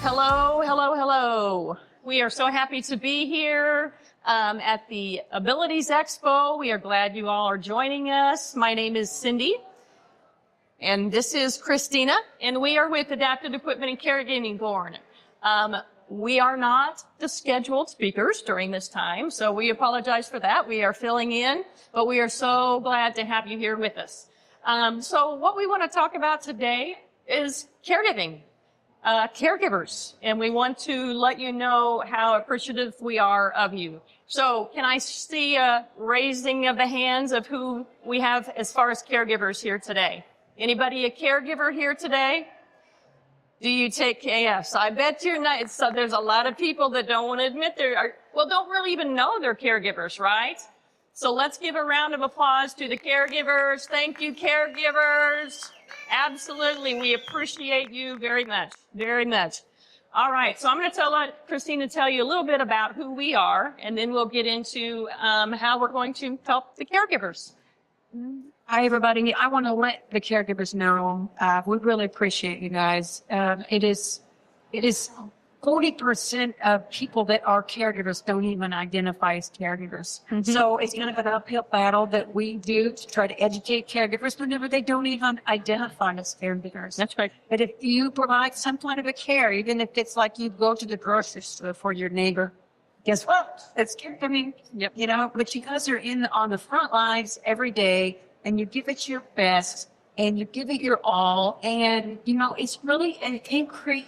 Hello, hello, hello. We are so happy to be here at the Abilities Expo. We are glad you all are joining us. My name is Cindy, and this is Christina, and we are with Adapted Equipment and Caregiving Board. We are not the scheduled speakers during this time, so we apologize for that. We are filling in, but we are so glad to have you here with us. So what we want to talk about today is caregiving. Caregivers, and we want to let you know how appreciative we are of you. So can I see a raising of the hands of who we have as far as caregivers here today? Anybody a caregiver here today? Do you take AFs? I bet you're not. So there's a lot of people that don't want to admit don't really even know they're caregivers, right? So let's give a round of applause to the caregivers. Thank you, caregivers. Absolutely. We appreciate you very much, very much. All right. So I'm going to let Christina tell you a little bit about who we are, and then we'll get into how we're going to help the caregivers. Hi, everybody. I want to let the caregivers know we really appreciate you guys. It is 40% of people that are caregivers don't even identify as caregivers. Mm-hmm. So it's kind of an uphill battle that we do to try to educate caregivers whenever they don't even identify as caregivers. That's right. But if you provide some kind of a care, even if it's like you go to the grocery store for your neighbor, guess what? It's caregiving. Yep. You know, but you guys are on the front lines every day, and you give it your best, and you give it your all, and, you know, it's really an increase.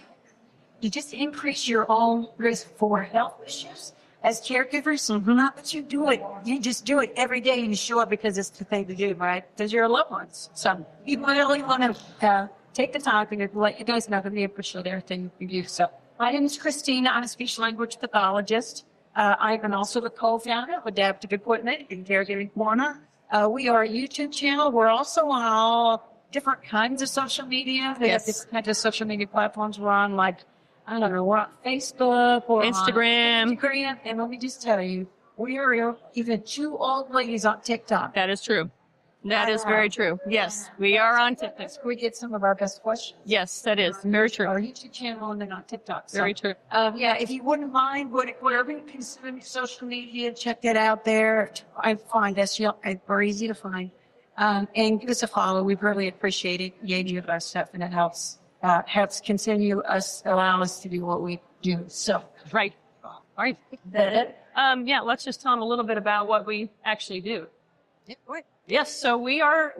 You just increase your own risk for health issues as caregivers. Mm-hmm. Not that you do it. You just do it every day and you show up because it's the thing to do, right? Because you're loved ones. So you really want to take the time to let you guys know that we appreciate everything you do. So my name is Christina. I'm a speech language pathologist. I'm also the co-founder of Adaptive Equipment and Caregiving Corner. We are a YouTube channel. We're also on all different kinds of social media. We have different kinds of social media platforms we're on, like, I don't know, we're on Facebook or Instagram. And let me just tell you, we are even two old ladies on TikTok. That is true. That is very true. Yes, we are on TikTok. That's where we get some of our best questions. Yes, that is very true. Our YouTube channel and then on TikTok. So, very true. If you wouldn't mind, whatever you consume social media, check that out there. I find that's very easy to find. And give us a follow. We really appreciate it. You of our stuff, and it helps continue allow us to do what we do. So, right. All right. That it? Let's just tell them a little bit about what we actually do. Yeah, go ahead. Yes, so we have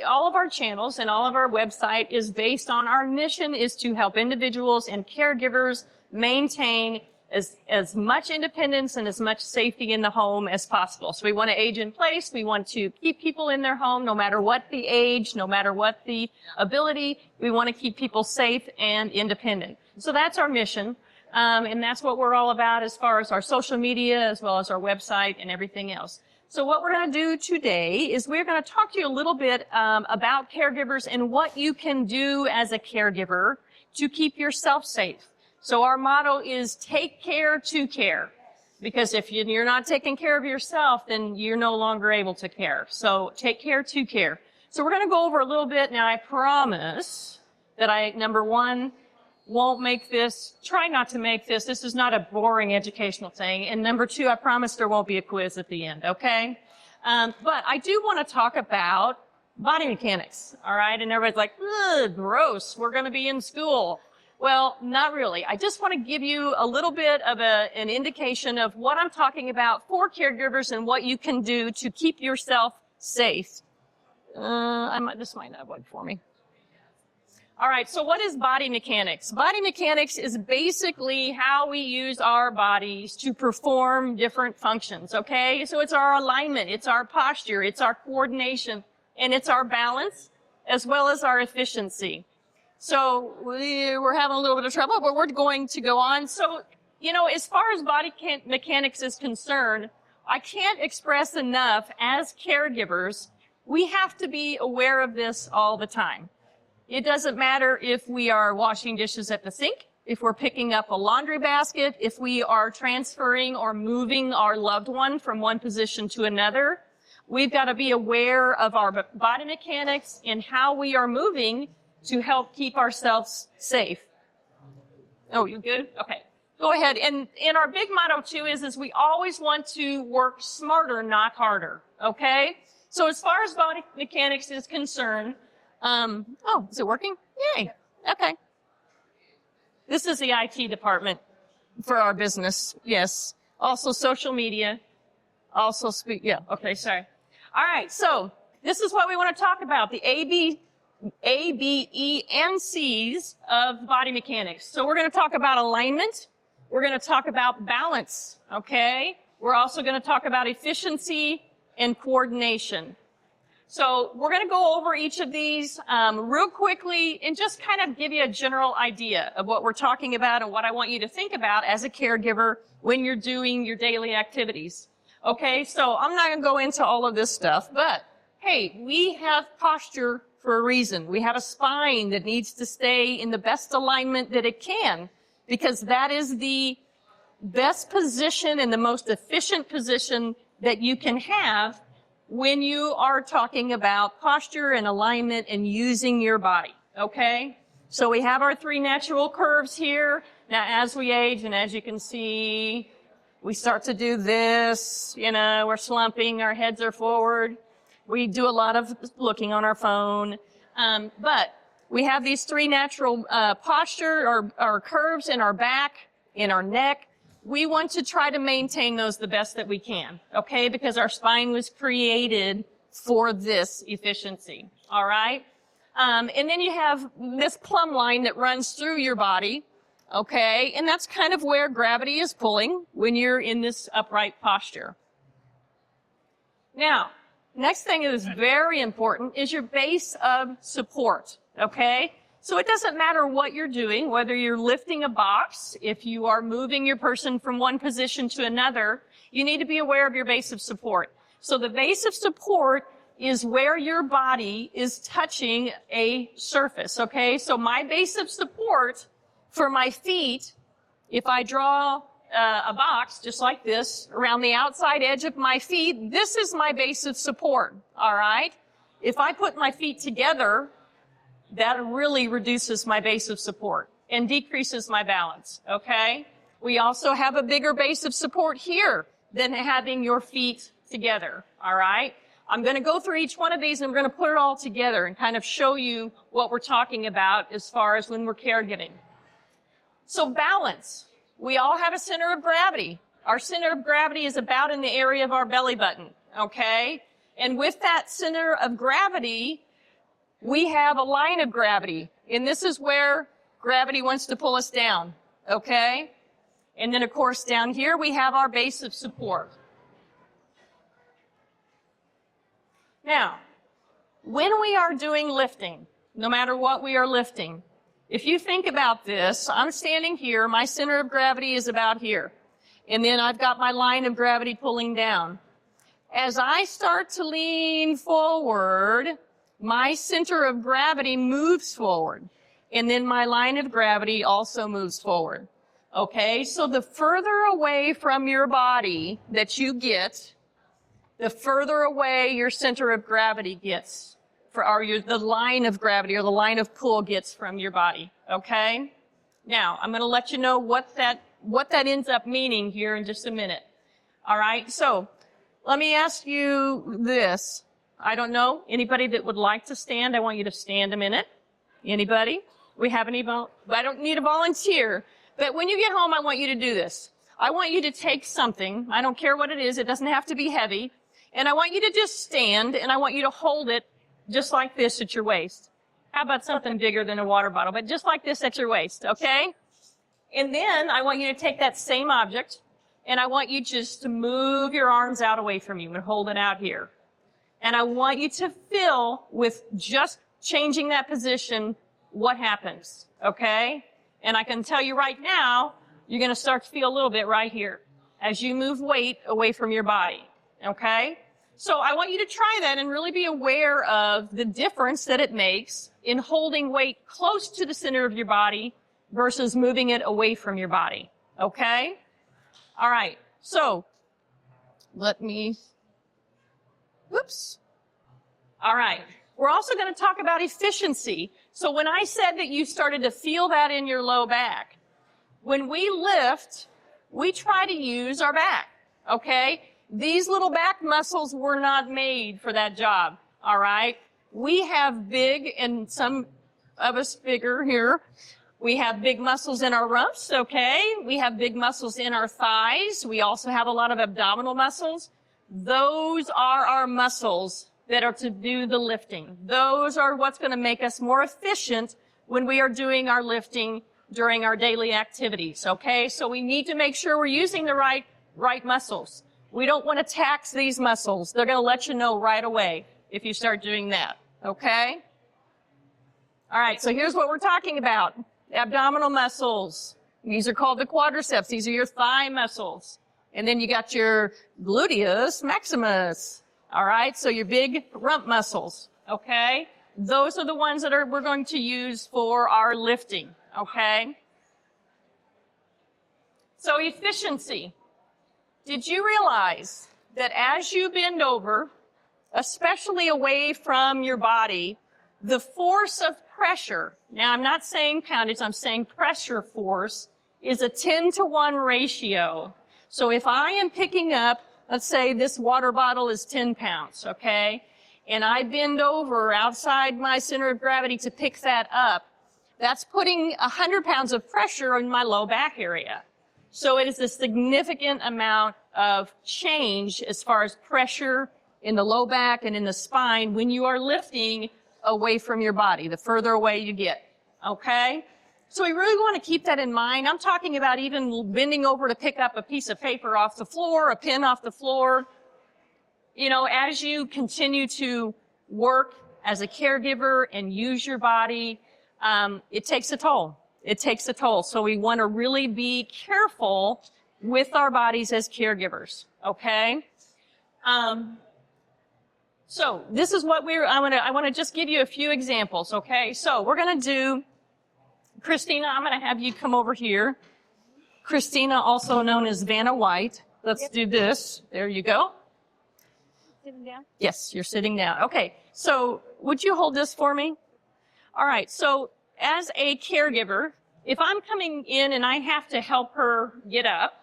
all of our channels and all of our website is based on our mission is to help individuals and caregivers maintain as much independence and as much safety in the home as possible. So we want to age in place. We want to keep people in their home, no matter what the age, no matter what the ability. We want to keep people safe and independent. So that's our mission. And that's what we're all about as far as our social media, as well as our website and everything else. So what we're going to do today is we're going to talk to you a little bit about caregivers and what you can do as a caregiver to keep yourself safe. So our motto is take care to care, because if you're not taking care of yourself, then you're no longer able to care. So take care to care. So we're going to go over a little bit. Now, I promise that number one, won't make this, try not to make this. This is not a boring educational thing. And number two, I promise there won't be a quiz at the end, okay? But I do want to talk about body mechanics, all right? And everybody's like, ugh, gross, we're going to be in school. Well, not really. I just want to give you a little bit of an indication of what I'm talking about for caregivers and what you can do to keep yourself safe. This might not work for me. All right, so what is body mechanics? Body mechanics is basically how we use our bodies to perform different functions, okay? So it's our alignment, it's our posture, it's our coordination, and it's our balance, as well as our efficiency. So we're having a little bit of trouble, but we're going to go on. So, you know, as far as body mechanics is concerned, I can't express enough as caregivers, we have to be aware of this all the time. It doesn't matter if we are washing dishes at the sink, if we're picking up a laundry basket, if we are transferring or moving our loved one from one position to another. We've got to be aware of our body mechanics and how we are moving to help keep ourselves safe. Oh, you good? Okay. Go ahead. And our big motto too is we always want to work smarter, not harder. Okay? So as far as body mechanics is concerned, oh, is it working? Yay. Okay. This is the IT department for our business. Yes. Also social media. Also yeah. Okay. Sorry. All right. So this is what we want to talk about. The A, B, E, and C's of body mechanics. So we're going to talk about alignment. We're going to talk about balance. Okay. We're also going to talk about efficiency and coordination. So we're going to go over each of these real quickly and just kind of give you a general idea of what we're talking about and what I want you to think about as a caregiver when you're doing your daily activities. Okay, so I'm not going to go into all of this stuff, but hey, we have posture for a reason. We have a spine that needs to stay in the best alignment that it can, because that is the best position and the most efficient position that you can have when you are talking about posture and alignment and using your body, okay? So we have our 3 natural curves here. Now, as we age, and as you can see, we start to do this, we're slumping, our heads are forward. We do a lot of looking on our phone. But we have these 3 natural posture or curves in our back, in our neck. We want to try to maintain those the best that we can, okay? Because our spine was created for this efficiency, all right? And then you have this plumb line that runs through your body, okay? And that's kind of where gravity is pulling when you're in this upright posture. Now, next thing that is very important is your base of support, okay? So it doesn't matter what you're doing, whether you're lifting a box, if you are moving your person from one position to another, you need to be aware of your base of support. So the base of support is where your body is touching a surface, okay? So my base of support for my feet, if I draw a box just like this around the outside edge of my feet, this is my base of support, all right? If I put my feet together, that really reduces my base of support and decreases my balance, okay? We also have a bigger base of support here than having your feet together, all right? I'm going to go through each one of these and I'm going to put it all together and kind of show you what we're talking about as far as when we're caregiving. So balance. We all have a center of gravity. Our center of gravity is about in the area of our belly button, okay? And with that center of gravity, we have a line of gravity, and this is where gravity wants to pull us down, okay? And then, of course, down here, we have our base of support. Now, when we are doing lifting, no matter what we are lifting, if you think about this, I'm standing here, my center of gravity is about here, and then I've got my line of gravity pulling down. As I start to lean forward, my center of gravity moves forward, and then my line of gravity also moves forward. Okay, so the further away from your body that you get, the further away your center of gravity gets, the line of gravity or the line of pull gets from your body. Okay? Now, I'm going to let you know what that ends up meaning here in just a minute. All right, so let me ask you this. I don't know. Anybody that would like to stand, I want you to stand a minute. Anybody? We have any I don't need a volunteer. But when you get home, I want you to do this. I want you to take something. I don't care what it is. It doesn't have to be heavy. And I want you to just stand, and I want you to hold it just like this at your waist. How about something bigger than a water bottle? But just like this at your waist, okay? And then I want you to take that same object, and I want you just to move your arms out away from you and hold it out here. And I want you to feel with just changing that position what happens, okay? And I can tell you right now, you're going to start to feel a little bit right here as you move weight away from your body, okay? So I want you to try that and really be aware of the difference that it makes in holding weight close to the center of your body versus moving it away from your body, okay? All right, so let me, whoops. All right, We're also going to talk about efficiency. So when I said that you started to feel that in your low back, when we lift, we try to use our back, okay? These little back muscles were not made for that job, all right? We have big, and some of us bigger here, we have big muscles in our rumps, okay? We have big muscles in our thighs. We also have a lot of abdominal muscles. Those are our muscles that are to do the lifting. Those are what's going to make us more efficient when we are doing our lifting during our daily activities, okay? So we need to make sure we're using the right muscles. We don't want to tax these muscles. They're going to let you know right away if you start doing that, okay? All right, so here's what we're talking about. Abdominal muscles. These are called the quadriceps. These are your thigh muscles. And then you got your gluteus maximus. All right, so your big rump muscles, okay? Those are the ones that we're going to use for our lifting, okay? So efficiency. Did you realize that as you bend over, especially away from your body, the force of pressure, now I'm not saying poundage, I'm saying pressure force, is a 10-to-1 ratio. So if I am picking up, let's say this water bottle is 10 pounds, okay? And I bend over outside my center of gravity to pick that up. That's putting 100 pounds of pressure in my low back area. So it is a significant amount of change as far as pressure in the low back and in the spine when you are lifting away from your body, the further away you get, okay? So we really want to keep that in mind. I'm talking about even bending over to pick up a piece of paper off the floor, a pen off the floor. You know, as you continue to work as a caregiver and use your body, it takes a toll. It takes a toll. So we want to really be careful with our bodies as caregivers, okay? So this is what I want to just give you a few examples, okay? So we're going to do, Christina, I'm going to have you come over here. Christina, also known as Vanna White. Let's do this. There you go. Sitting down? Yes, you're sitting down. Okay, so would you hold this for me? All right, so as a caregiver, if I'm coming in and I have to help her get up,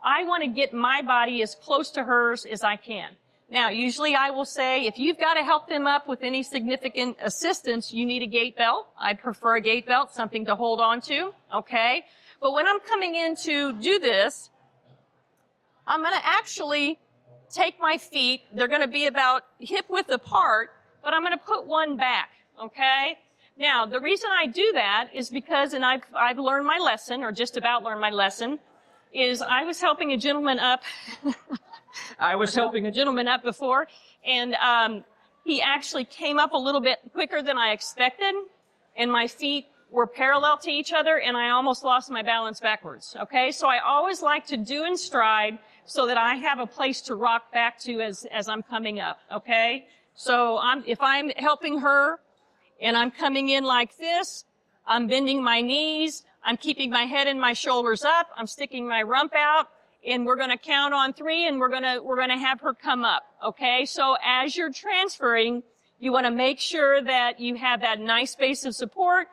I want to get my body as close to hers as I can. Now, usually I will say, if you've got to help them up with any significant assistance, you need a gait belt. I prefer a gait belt, something to hold on to, okay? But when I'm coming in to do this, I'm going to actually take my feet. They're going to be about hip width apart, but I'm going to put one back, okay? Now, the reason I do that is because, and I've learned my lesson, or just about learned my lesson, is I was helping a gentleman up. I was helping a gentleman up before, and he actually came up a little bit quicker than I expected, and my feet were parallel to each other, and I almost lost my balance backwards, okay? So I always like to do in stride so that I have a place to rock back to as I'm coming up, okay? So if I'm helping her and I'm coming in like this, I'm bending my knees, I'm keeping my head and my shoulders up, I'm sticking my rump out, and we're going to count on 3, and we're going to have her come up, okay? So as you're transferring, you want to make sure that you have that nice base of support,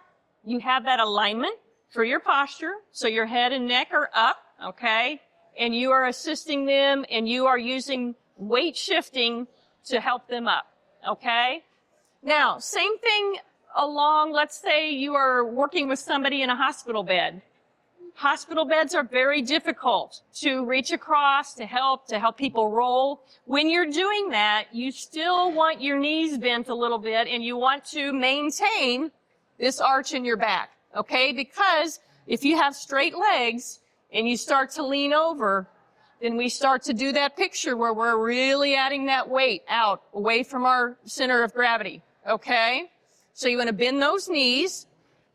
you have that alignment for your posture, so your head and neck are up, okay? And you are assisting them, and you are using weight shifting to help them up, okay? Now, same thing along, let's say you are working with somebody in a hospital bed. Hospital beds are very difficult to reach across, to help people roll. When you're doing that, you still want your knees bent a little bit, and you want to maintain this arch in your back, okay? Because if you have straight legs and you start to lean over, then we start to do that picture where we're really adding that weight out away from our center of gravity, okay? So you want to bend those knees.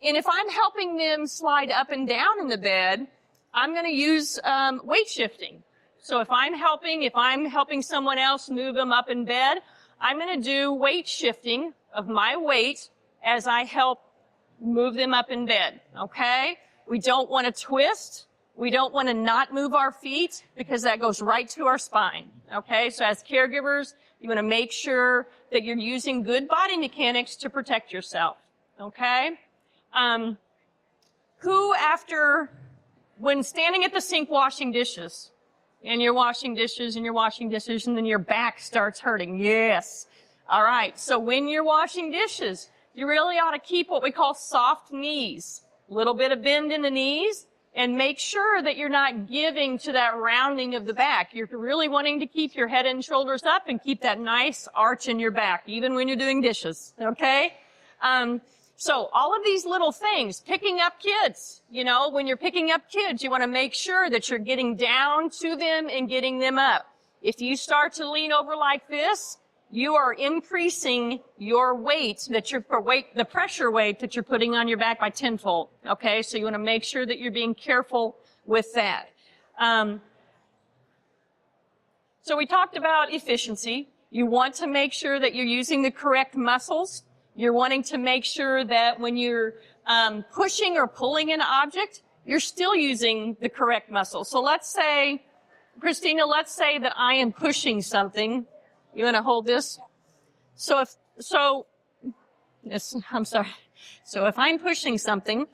And if I'm helping them slide up and down in the bed, I'm going to use weight shifting. So if I'm helping someone else move them up in bed, I'm going to do weight shifting of my weight as I help move them up in bed, okay? We don't want to twist. We don't want to not move our feet because that goes right to our spine. Okay, so as caregivers, you want to make sure that you're using good body mechanics to protect yourself. Okay? When standing at the sink washing dishes, and you're washing dishes and you're washing dishes and then your back starts hurting. Yes. All right. So when you're washing dishes, you really ought to keep what we call soft knees. A little bit of bend in the knees, and make sure that you're not giving to that rounding of the back. You're really wanting to keep your head and shoulders up and keep that nice arch in your back, even when you're doing dishes. Okay? So all of these little things, picking up kids, when you're picking up kids, you want to make sure that you're getting down to them and getting them up. If you start to lean over like this, you are increasing your weight the pressure weight that you're putting on your back by tenfold. Okay. So you want to make sure that you're being careful with that. So we talked about efficiency. You want to make sure that you're using the correct muscles. You're wanting to make sure that when you're pushing or pulling an object, you're still using the correct muscle. So let's say, Christina, let's say that I am pushing something. You want to hold this? I'm sorry. So if I'm pushing something,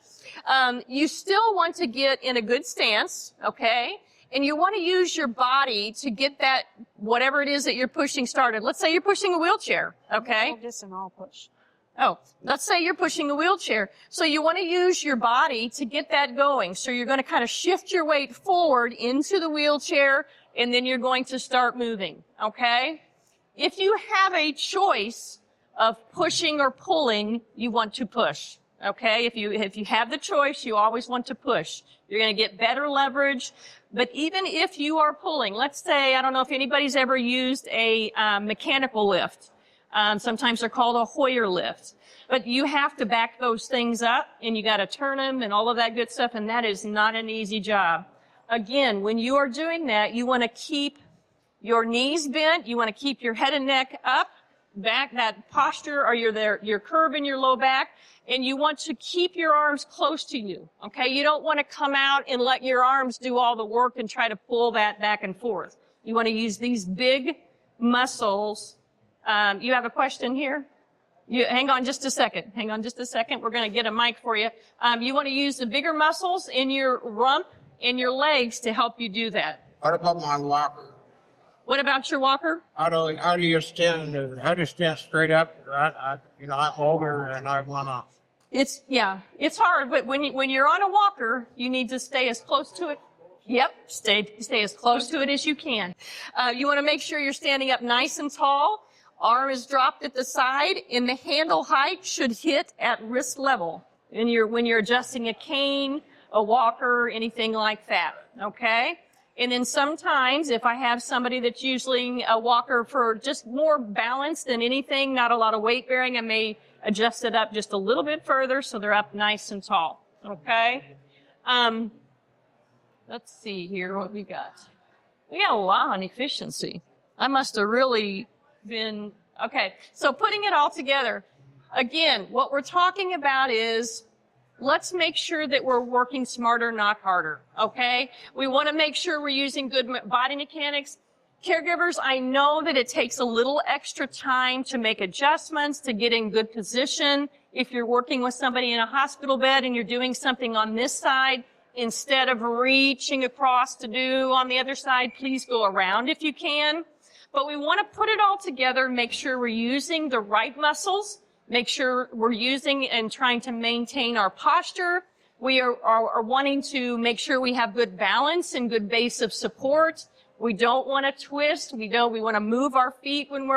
you still want to get in a good stance, okay? And you want to use your body to get that, whatever it is that you're pushing started. Let's say you're pushing a wheelchair, okay? Hold this and I'll push. Oh, let's say you're pushing a wheelchair. So you want to use your body to get that going. So you're going to kind of shift your weight forward into the wheelchair, and then you're going to start moving, okay? If you have a choice of pushing or pulling, you want to push, okay? If you have the choice, you always want to push. You're going to get better leverage. But even if you are pulling, let's say, I don't know if anybody's ever used a mechanical lift. Sometimes they're called a Hoyer lift. But you have to back those things up, and you got to turn them and all of that good stuff, and that is not an easy job. Again, when you are doing that, you want to keep your knees bent. You want to keep your head and neck up, back, that posture, or your curve in your low back, and you want to keep your arms close to you, okay? You don't want to come out and let your arms do all the work and try to pull that back and forth. You want to use these big muscles. You have a question here? Hang on just a second. We're going to get a mic for you. You want to use the bigger muscles in your rump and your legs to help you do that. What about my walker? What about your walker? How do you stand? How do you stand straight up? I'm older and I wanna. It's hard, but when you're on a walker, you need to stay as close to it. Yep, stay as close to it as you can. You want to make sure you're standing up nice and tall. Arm is dropped at the side, and the handle height should hit at wrist level. And when you're adjusting a cane, a walker, anything like that. Okay. And then sometimes if I have somebody that's using a walker for just more balance than anything, not a lot of weight bearing, I may adjust it up just a little bit further so they're up nice and tall. Okay? Let's see here what we got. We got a lot on efficiency. I must have really been, okay. So putting it all together, again, what we're talking about is let's make sure that we're working smarter, not harder, okay? We want to make sure we're using good body mechanics. Caregivers, I know that it takes a little extra time to make adjustments, to get in good position. If you're working with somebody in a hospital bed and you're doing something on this side, instead of reaching across to do on the other side, please go around if you can. But we want to put it all together, make sure we're using the right muscles, make sure we're using and trying to maintain our posture. We are wanting to make sure we have good balance and good base of support. We don't want to twist. We want to move our feet when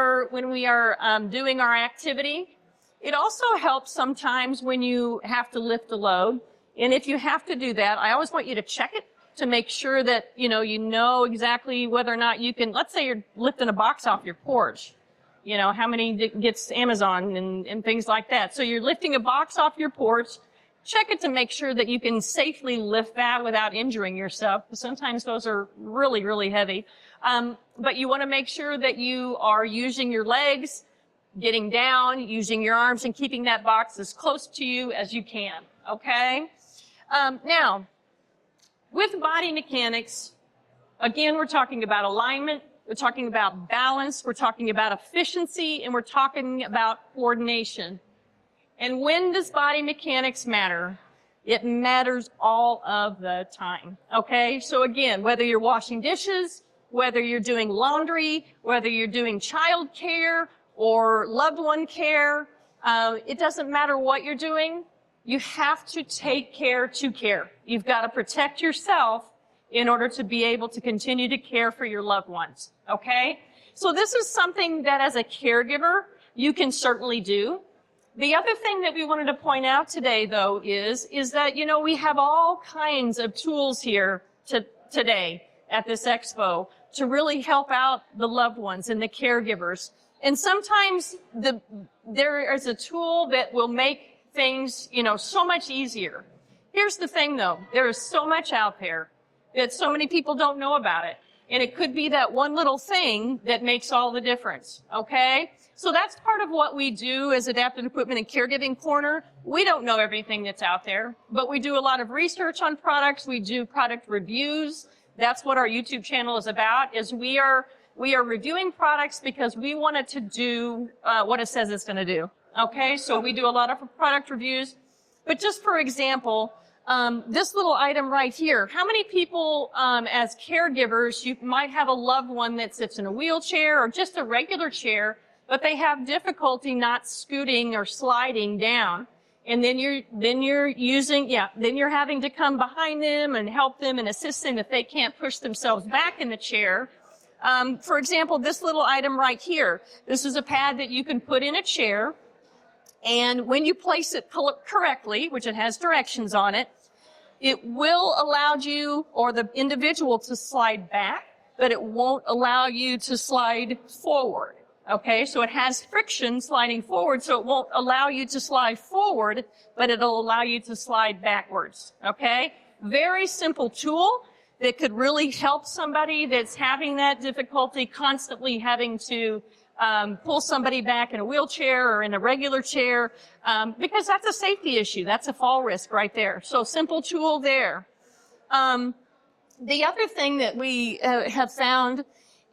we are doing our activity. It also helps sometimes when you have to lift a load. And if you have to do that, I always want you to check it to make sure that, you know exactly whether or not you can, let's say you're lifting a box off your porch. How many gets Amazon and things like that. So you're lifting a box off your porch. Check it to make sure that you can safely lift that without injuring yourself. Because sometimes those are really, really heavy. But you want to make sure that you are using your legs, getting down, using your arms, and keeping that box as close to you as you can. Okay? Now, With body mechanics, again, we're talking about alignment, we're talking about balance, we're talking about efficiency, and we're talking about coordination. And when does body mechanics matter? It matters all of the time, okay? So again, whether you're washing dishes, whether you're doing laundry, whether you're doing child care or loved one care, it doesn't matter what you're doing. You have to take care to care. You've got to protect yourself in order to be able to continue to care for your loved ones, okay? So this is something that as a caregiver, you can certainly do. The other thing that we wanted to point out today, though, is that, you know, we have all kinds of tools here today at this expo to really help out the loved ones and the caregivers. And sometimes there is a tool that will make things, you know, so much easier. Here's the thing, though. There is so much out there that so many people don't know about it. And it could be that one little thing that makes all the difference, okay? So that's part of what we do as Adaptive Equipment and Caregiving Corner. We don't know everything that's out there, but we do a lot of research on products. We do product reviews. That's what our YouTube channel is about, is we are reviewing products because we want it to do what it says it's going to do, okay? So we do a lot of product reviews. But just for example, this little item right here, how many people as caregivers, you might have a loved one that sits in a wheelchair or just a regular chair, but they have difficulty not scooting or sliding down. And then you're having to come behind them and help them and assist them if they can't push themselves back in the chair. For example, this little item right here, this is a pad that you can put in a chair. And when you place it correctly, which it has directions on it, it will allow you or the individual to slide back, but it won't allow you to slide forward. Okay, so it has friction sliding forward, so it won't allow you to slide forward, but it'll allow you to slide backwards. Okay, very simple tool that could really help somebody that's having that difficulty, constantly having to pull somebody back in a wheelchair or in a regular chair, because that's a safety issue. That's a fall risk right there. So simple tool there. The other thing that we have found,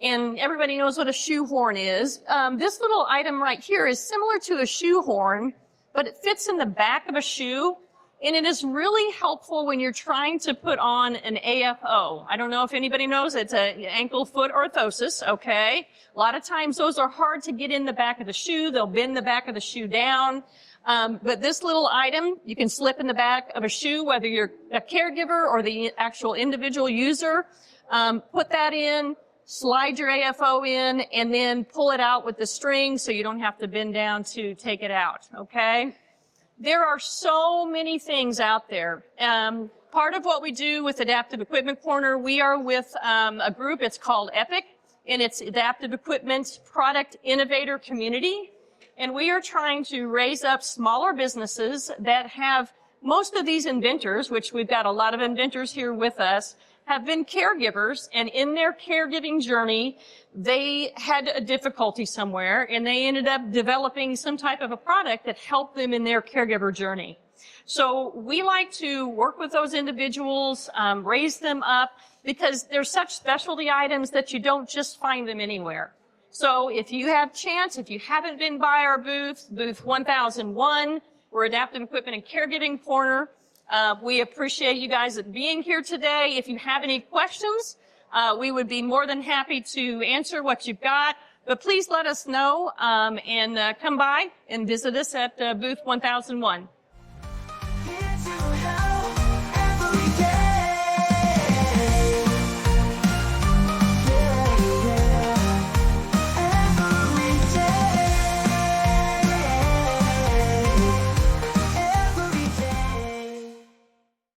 and everybody knows what a shoehorn is, this little item right here is similar to a shoehorn, but it fits in the back of a shoe. And it is really helpful when you're trying to put on an AFO. I don't know if anybody knows, it's an ankle foot orthosis, okay? A lot of times those are hard to get in the back of the shoe. They'll bend the back of the shoe down. But this little item, you can slip in the back of a shoe, whether you're a caregiver or the actual individual user. Put that in, slide your AFO in, and then pull it out with the string so you don't have to bend down to take it out, okay? There are so many things out there. Part of what we do with Adaptive Equipment Corner, we are with a group, it's called EPIC, and it's Adaptive Equipment Product Innovator Community. And we are trying to raise up smaller businesses that have most of these inventors, which we've got a lot of inventors here with us, have been caregivers, and in their caregiving journey, they had a difficulty somewhere, and they ended up developing some type of a product that helped them in their caregiver journey. So we like to work with those individuals, raise them up, because they're such specialty items that you don't just find them anywhere. So if you have chance, if you haven't been by our booth, booth 1001, we're Adaptive Equipment and Caregiving Corner. We appreciate you guys being here today. If you have any questions, we would be more than happy to answer what you've got. But please let us know and come by and visit us at booth 1001. Here to help.